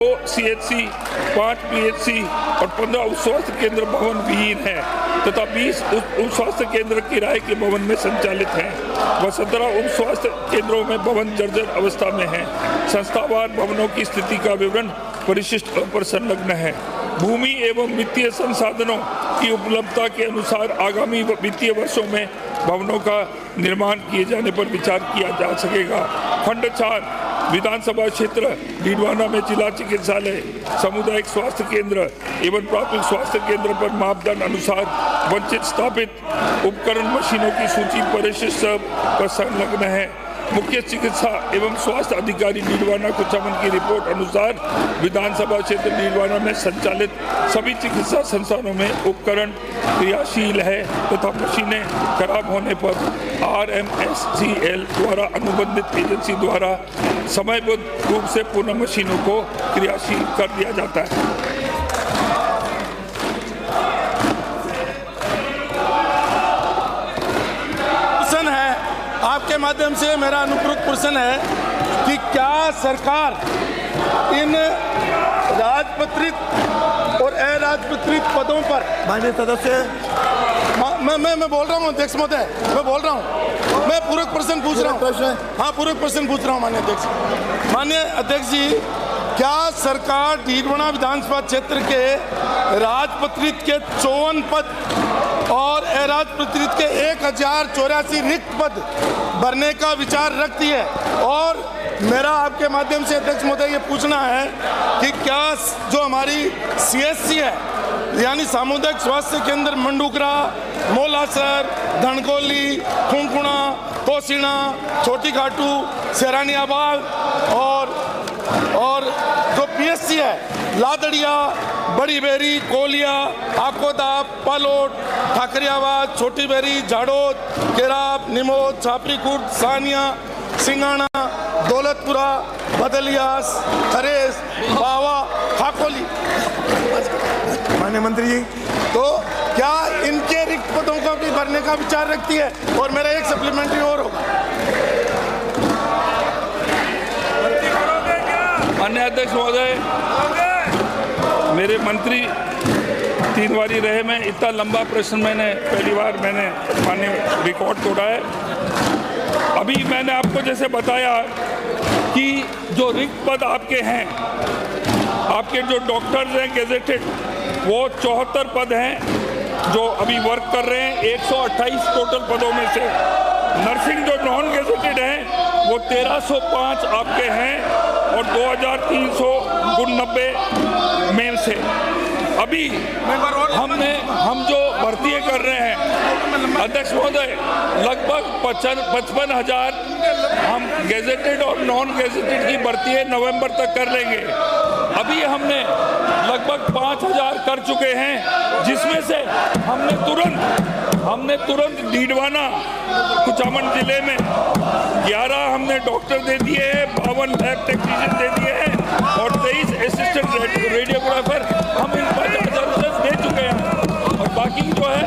CHC, 5 PHC और 15 उप स्वास्थ्य केंद्र भवन विहीन है तथा 20 उप स्वास्थ्य केंद्र किराए के भवन में संचालित हैं व 17 उप स्वास्थ्य केंद्रों में भवन जर्जर अवस्था में हैं। संस्थावार भवनों की स्थिति का विवरण परिशिष्ट पर संलग्न है। भूमि एवं वित्तीय संसाधनों की उपलब्धता के अनुसार आगामी वित्तीय वर्षों में भवनों का निर्माण किए जाने पर विचार किया जा सकेगा। खंड 4 विधानसभा क्षेत्र डीडवाना में जिला चिकित्सालय, सामुदायिक स्वास्थ्य केंद्र एवं प्राथमिक स्वास्थ्य केंद्र पर मापदंड अनुसार वंचित स्थापित उपकरण मशीनों की सूची परिशिष्ट पर संलग्न है। मुख्य चिकित्सा एवं स्वास्थ्य अधिकारी डीडवाना कुचामन की रिपोर्ट अनुसार विधानसभा क्षेत्र डीडवाना में संचालित सभी चिकित्सा संस्थानों में उपकरण क्रियाशील है तथा मशीनें खराब होने पर RMSCL द्वारा अनुबंधित एजेंसी द्वारा समयबद्ध रूप से पुनः मशीनों को क्रियाशील कर दिया जाता है। आपके माध्यम से मेरा अनुपूरक प्रश्न है कि क्या सरकार इन राजपत्रित और अराजपत्रित पदों पर माननीय सदस्य मैं बोल रहा हूँ अध्यक्ष महोदय, मैं बोल रहा हूँ, मैं पूरक प्रश्न पूछ रहा हूँ। हाँ, पूरक प्रश्न पूछ रहा हूँ माननीय अध्यक्ष। माननीय अध्यक्ष जी, क्या सरकार डीडवाना विधानसभा क्षेत्र के राजपत्रित के 54 पद और अराजपत्रित के 1084 रिक्त पद भरने का विचार रखती है? और मेरा आपके माध्यम से अध्यक्ष महोदय ये पूछना है कि क्या जो हमारी CSC है यानी सामुदायिक स्वास्थ्य केंद्र मंडूकरा, मोलासर, धनकोली, खुंखुणा, तोसीना, छोटी खाटू, सेरानियाबाग और जो PSC है लादड़िया, बड़ी बेरी, कोलिया, आकोदा, पालोट, ठाकरियाबाद, छोटी बेरी, झाड़ोद, केराब, निमोद, छापरी खुर्द, सानिया, सिंगाना, दौलतपुरा, बदलियास, थरेस, बावा, खाकोली। माननीय मंत्री जी, तो क्या इनके रिक्त पदों को भी भरने का विचार रखती है? और मेरा एक सप्लीमेंट्री और होगा। माननीय अध्यक्ष महोदय, मेरे मंत्री 3 बारी रहे, मैं इतना लंबा प्रश्न पहली बार माननीय रिकॉर्ड तोड़ा है। अभी मैंने आपको जैसे बताया कि जो रिक्त पद आपके हैं, आपके जो डॉक्टर्स हैं गेजेटेड, वो 74 पद हैं जो अभी वर्क कर रहे हैं 128 टोटल पदों में से। नर्सिंग जो नॉन गेजेटेड हैं वो 1305 आपके हैं और 2390 मेल से। अभी हम जो भर्ती कर रहे हैं अध्यक्ष महोदय, लगभग 55,000 हम गेजेटेड और नॉन गेजेटेड की भर्ती नवंबर तक कर लेंगे। अभी हमने लगभग 5,000 कर चुके हैं, जिसमें से हमने तुरंत डीडवाना कुचामन जिले में 11 हमने डॉक्टर दे दिए हैं, 52 लैब टेक्नीशियन दे दिए हैं और 23 असिस्टेंट रेडियोग्राफर हम इन 50,000 दे चुके हैं। और बाकी जो है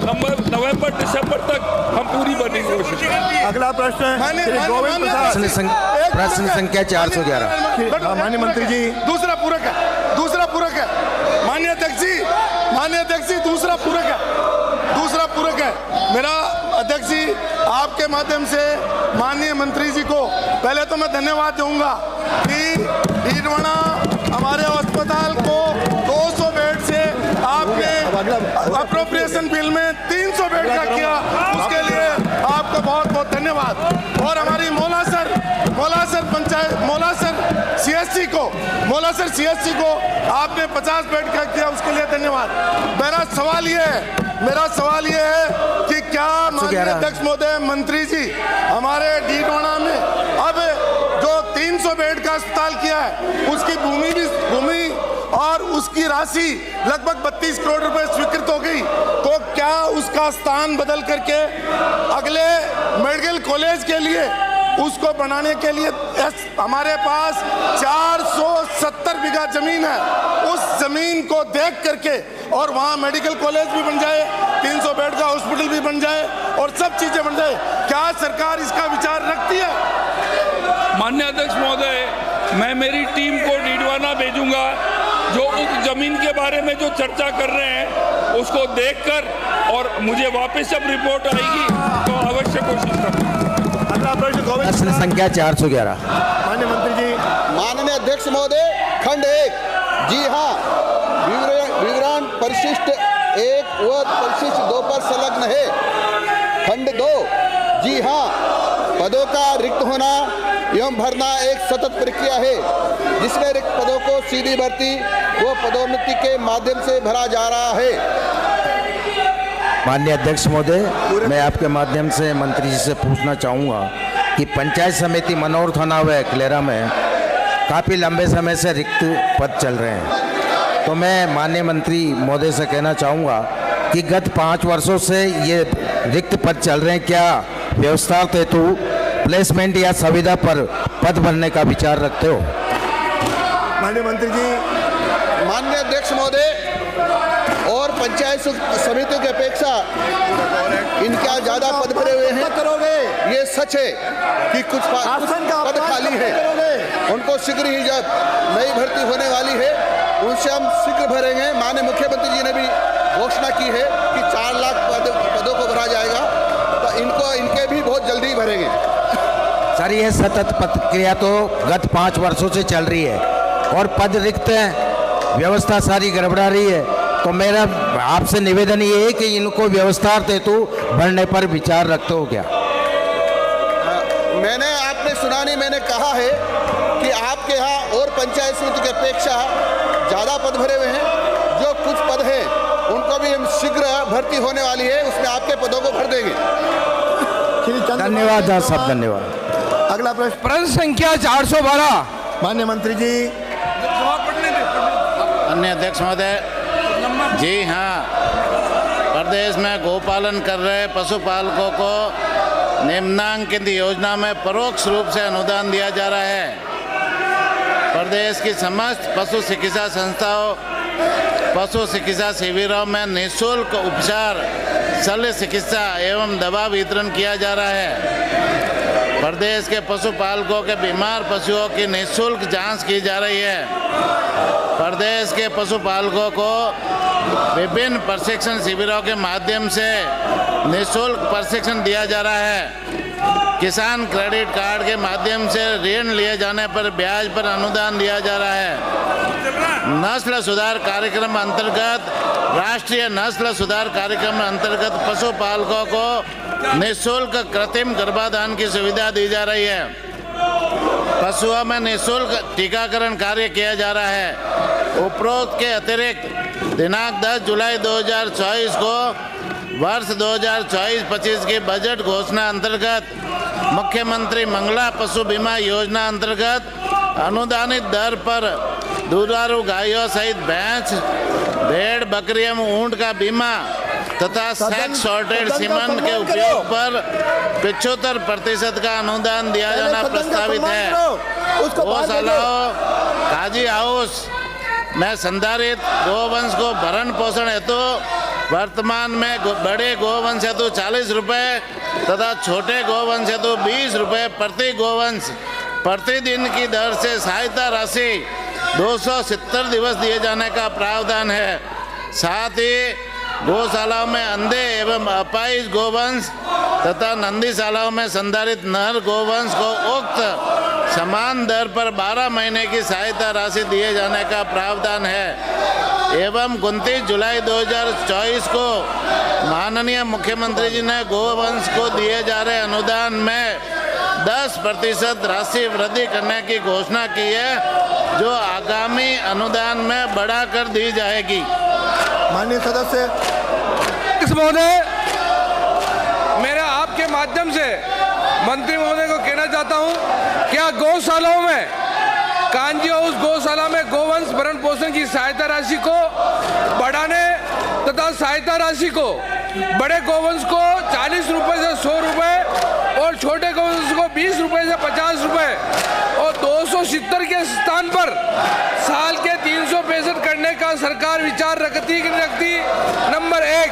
नवंबर दिसंबर तक हम पूरी भरने की कोशिश करेंगे। अगला प्रश्न है प्रश्न संख्या 411। माननीय मंत्री जी, दूसरा पूरक है माननीय अध्यक्ष जी, दूसरा पूरक है मेरा अध्यक्ष जी। आपके माध्यम से माननीय मंत्री जी को पहले तो मैं धन्यवाद दूंगा कि डीडवाना हमारे अस्पताल को 200 बेड से आपने अप्रोप्रिएशन बिल में 300 बेड का किया, उसके लिए आपको बहुत बहुत धन्यवाद। और हमारी मोलासर CSC को आपने 50 बेड का किया, उसके लिए धन्यवाद। मेरा सवाल ये है कि क्या माननीय अध्यक्ष महोदय, मंत्री जी, हमारे डीडवाना में अब जो 300 बेड का अस्पताल किया है उसकी भूमि और उसकी राशि लगभग 32 करोड़ रुपए स्वीकृत हो गई, तो क्या उसका स्थान बदल करके अगले मेडिकल कॉलेज के लिए उसको बनाने के लिए हमारे पास 470 बीघा जमीन है, उस जमीन को देख करके और वहाँ मेडिकल कॉलेज भी बन जाए, 300 बेड का हॉस्पिटल भी बन जाए और सब चीजें बन जाए, क्या सरकार इसका विचार रखती है? माननीय अध्यक्ष महोदय, मैं मेरी टीम को डीडवाना भेजूंगा, जो उस जमीन के बारे में जो चर्चा कर रहे हैं उसको देखकर, और मुझे वापस जब रिपोर्ट आएगी तो अवश्य कोशिश करूंगा। अगला प्रश्न प्रश्न संख्या 411। माननीय मंत्री जी। माननीय अध्यक्ष महोदय, खंड 1, जी हाँ, विवरण परिशिष्ट 1 व परिशिष्ट 2 पर संलग्न है। खंड 2, जी हाँ, पदों का रिक्त होना एवं भरना एक सतत प्रक्रिया है, जिसमें रिक्त पदों को सीधी भर्ती व पदोन्नति के माध्यम से भरा जा रहा है। माननीय अध्यक्ष महोदय, मैं आपके माध्यम से मंत्री जी से पूछना चाहूँगा कि पंचायत समिति मनोर थाना व क्लेरा में काफ़ी लंबे समय से रिक्त पद चल रहे हैं, तो मैं माननीय मंत्री महोदय से कहना चाहूँगा कि गत 5 वर्षों से ये रिक्त पद चल रहे हैं, क्या व्यवस्था हेतु प्लेसमेंट या संविदा पर पद भरने का विचार रखते हो? माननीय मंत्री जी। माननीय अध्यक्ष महोदय, और पंचायत समितियों की अपेक्षा इनका ज्यादा पद भरे हुए हैं। ये सच है कि कुछ पद खाली है, उनको शीघ्र ही जब नई भर्ती होने वाली है उनसे हम शीघ्र भरेंगे। माननीय मुख्यमंत्री जी ने भी घोषणा की है कि 4 लाख पदों को भरा जाएगा, तो इनके भी बहुत जल्दी भरेंगे। सर, ये सतत प्रक्रिया तो गत 5 वर्षों से चल रही है और पद रिक्त हैं, व्यवस्था सारी गड़बड़ा रही है, तो मेरा आपसे निवेदन ये है कि इनको व्यवस्था हेतु भरने पर विचार रखते हो क्या? मैंने आपने सुना नहीं, मैंने कहा है कि आपके यहाँ और पंचायत समिति की अपेक्षा ज़्यादा पद भरे हुए हैं। जो कुछ पद हैं उनको भी हम शीघ्र भर्ती होने वाली है, उसमें आपके पदों को भर देंगे। धन्यवाद साहब, धन्यवाद। अगला प्रश्न प्रश्न संख्या 412। माननीय मंत्री जी। माननीय अध्यक्ष महोदय, जी हाँ, प्रदेश में गोपालन कर रहे पशुपालकों को निम्नांकित योजना में परोक्ष रूप से अनुदान दिया जा रहा है। प्रदेश की समस्त पशु चिकित्सा संस्थाओं, पशु चिकित्सा शिविरों में निःशुल्क उपचार, शल्य चिकित्सा एवं दवा वितरण किया जा रहा है। प्रदेश के पशुपालकों के बीमार पशुओं की निःशुल्क जांच की जा रही है। प्रदेश के पशुपालकों को विभिन्न प्रशिक्षण शिविरों के माध्यम से निःशुल्क प्रशिक्षण दिया जा रहा है। किसान क्रेडिट कार्ड के माध्यम से ऋण लिए जाने पर ब्याज पर अनुदान दिया जा रहा है। नस्ल सुधार कार्यक्रम अंतर्गत, राष्ट्रीय नस्ल सुधार कार्यक्रम अंतर्गत पशुपालकों को निःशुल्क कृत्रिम गर्भाधान की सुविधा दी जा रही है। पशुओं में निःशुल्क टीकाकरण कार्य किया जा रहा है। उपरोक्त के अतिरिक्त दिनांक 10 जुलाई 2024 को वर्ष 2024-25 की बजट घोषणा अंतर्गत मुख्यमंत्री मंगला पशु बीमा योजना अंतर्गत अनुदानित दर पर दुधारू गायों सहित भैंस, भेड़, बकरी एवं ऊंट का बीमा तथा सेक्स सॉर्टेड सीमन के उपयोग पर 75% का अनुदान दिया जाना प्रस्तावित है। गौशालाओं, काजी हाउस में संधारित गोवंश को भरण पोषण हेतु वर्तमान में बड़े गोवंश हेतु 40 रुपये तथा छोटे गोवंश हेतु 20 रुपये प्रति गोवंश प्रतिदिन की दर से सहायता राशि 270 दिवस दिए जाने का प्रावधान है। साथ ही गौशालाओं में अंधे एवं अपाहिज गोवंश तथा नंदीशालाओं में संधारित नर गोवंश को उक्त समान दर पर 12 महीने की सहायता राशि दिए जाने का प्रावधान है। एवं 29 जुलाई 2024 को माननीय मुख्यमंत्री जी ने गोवंश को दिए जा रहे अनुदान में 10% राशि वृद्धि करने की घोषणा की है, जो आगामी अनुदान में बढ़ाकर दी जाएगी। माननीय सदस्य महोदय, मेरा आपके माध्यम से मंत्री महोदय को कहना चाहता हूं, क्या गौशालाओं में, कांजी हाउस गौशाला में गोवंश भरण पोषण की सहायता राशि को बढ़ाने तथा सहायता राशि को बड़े गोवंश को 40 रुपये से 100 रुपये और छोटे गोवंश को 20 रुपये से 50 रुपये और 270 के स्थान पर साल के 365 करने का सरकार विचार रखती कि नहीं रखती? नंबर 1।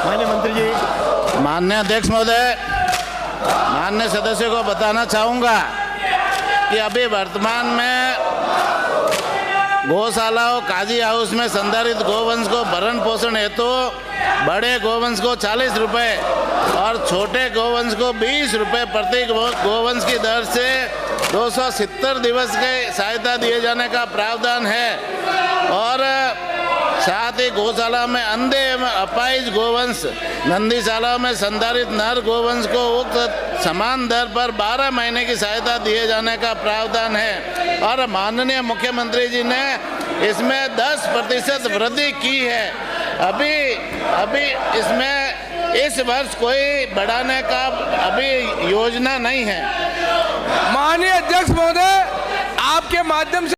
माननीय मंत्री जी। माननीय अध्यक्ष महोदय, माननीय सदस्यों को बताना चाहूँगा कि अभी वर्तमान में गौशालाओं काजी हाउस में संधारित गोवंश को भरण पोषण हेतु बड़े गोवंश को 40 रुपये और छोटे गोवंश को 20 रुपये प्रति गोवंश की दर से 270 दिवस के सहायता दिए जाने का प्रावधान है। और साथ ही गौशाला में अंधे एवं अपाहिज गोवंश, नंदीशाला में संधारित नर गोवंश को उक्त समान दर पर 12 महीने की सहायता दिए जाने का प्रावधान है। और माननीय मुख्यमंत्री जी ने इसमें 10% वृद्धि की है। अभी इसमें इस वर्ष कोई बढ़ाने का अभी योजना नहीं है। माननीय अध्यक्ष महोदय, आपके माध्यम से